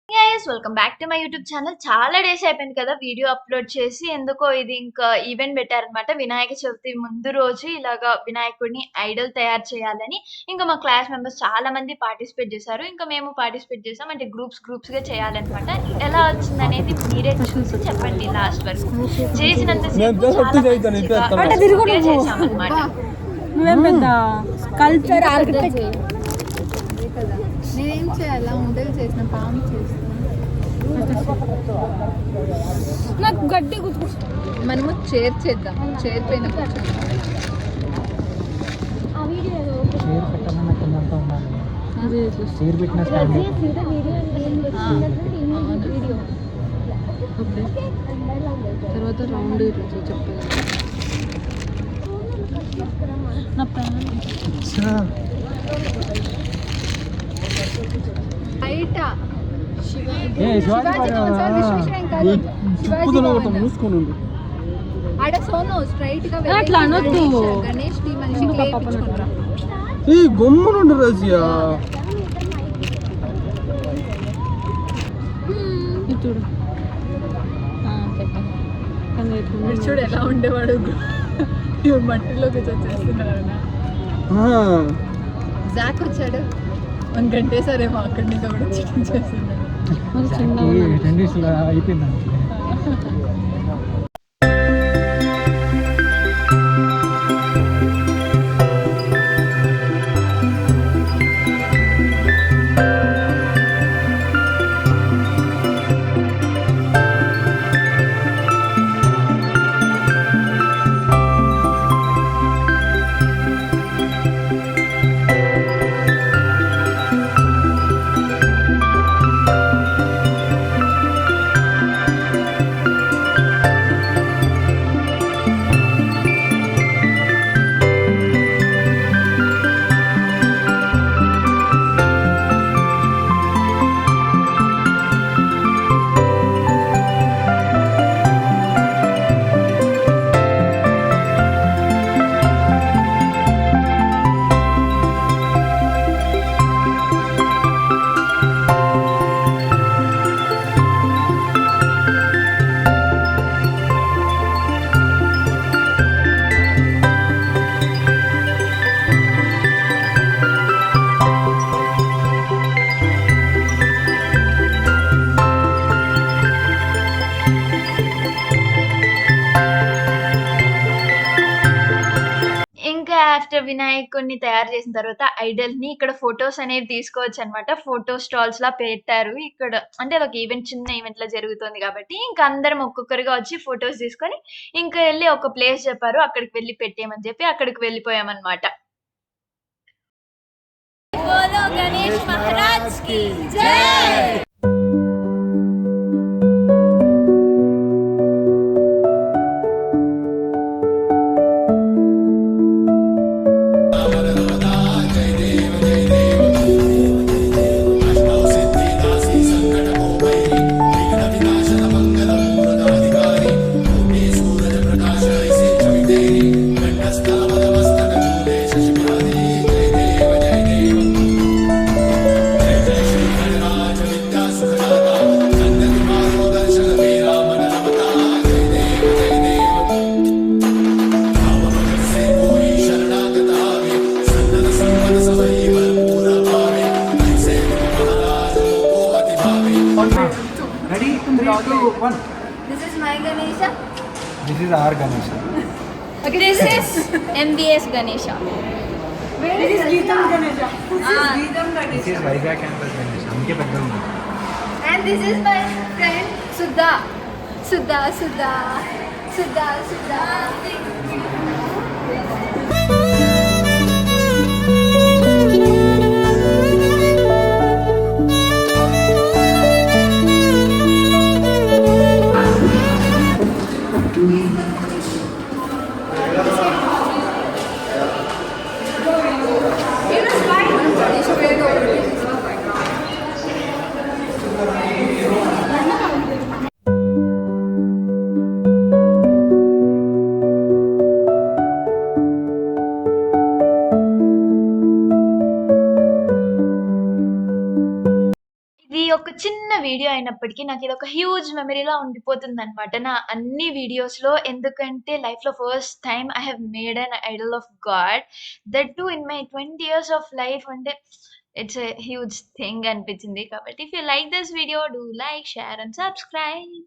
Welcome back to my YouTube channel. చాలా days అయిపోయింది కదా వీడియో అప్లోడ్ చేసి. ఎందుకో ఇది ఇంకా ఈవెంట్ పెట్టారనమాట. వినాయక చవితి ముందు రోజు ఇలాగా వినాయకుడిని ఐడల్ తయారు చేయాలని ఇంకా మా క్లాస్ మెంబర్స్ చాలా మంది పార్టిసిపేట్ చేశారు. ఇంకా మేము పార్టిసిపేట్ చేసాం. అంటే గ్రూప్స్‌గా చేయాలనమాట. ఎలా వచ్చిందనేది మీరే చూసి చెప్పండి లాస్ట్ వరకు. చేసినంతసేపు చేసామనమాట. నువ్వేం పెద్ద కల్చర్ ఆర్కిటెక్ట్. నేనేం చేయాలా? మోడల్ చేసిన పాము చేసిన నాకు గడ్డి గుర్తు. మనము చైర్ చేద్దాం. చైర్ పైన తర్వాత రౌండ్ చెప్పాలి. నా ప్రాణం బయట ఆడ సోను స్ట్రైట్ గా అట్లా అనొద్దు. గణేష్ కి మనిషి గమ్మునుండు రజియా. చూడు చూడు ఎలా ఉండేవాడు. మట్టిలోకి వచ్చేస్తున్నారు. జాక్ వచ్చాడు 1 గంట సరేమో అక్కడి నుంచి కూడా చికెన్ చేస్తున్నాడు. అయిపోయింది. ఇంకా ఆఫ్టర్ వినాయకుడిని తయారు చేసిన తర్వాత ఐడల్‌ని ఇక్కడ ఫోటోస్ అనేవి తీసుకోవచ్చనమాట. ఫోటో స్టాల్స్ లా పెట్టారు. ఇక్కడ అంటే అదొక ఈవెంట్, చిన్న ఈవెంట్ లా జరుగుతుంది కాబట్టి ఇంకా అందరం ఒక్కొక్కరుగా వచ్చి ఫోటోస్ తీసుకొని ఇంకా ఎళ్లి ఒక ప్లేస్ చెప్పారు. అక్కడికి వెళ్లి పెట్టేయమని చెప్పి అక్కడికి వెళ్ళిపోయామనమాట. బోలో గణేష్ మహారాజ్ కి జై. Ready? 3, 2, 1. This is my Ganesha. This is our Ganesha. Okay, this is MBS Ganesha. This is Geetam Ganesha. This is Vizag campus Ganesha. हमके बदल दो. And this is my friend Sudha. చిన్న వీడియో అయినప్పటికీ నాకిదొక హ్యూజ్ మెమరీలా ఉండిపోతుందనమాట. నా అన్ని వీడియోస్‌లో. ఎందుకంటే లైఫ్‌లో first time I have made N Idol of God. That two in my 20 years of life. అంటే ఇట్స్ ఎ హ్యూజ్ థింగ్ అనిపించింది. కాబట్టి if you like this video do like, share and subscribe.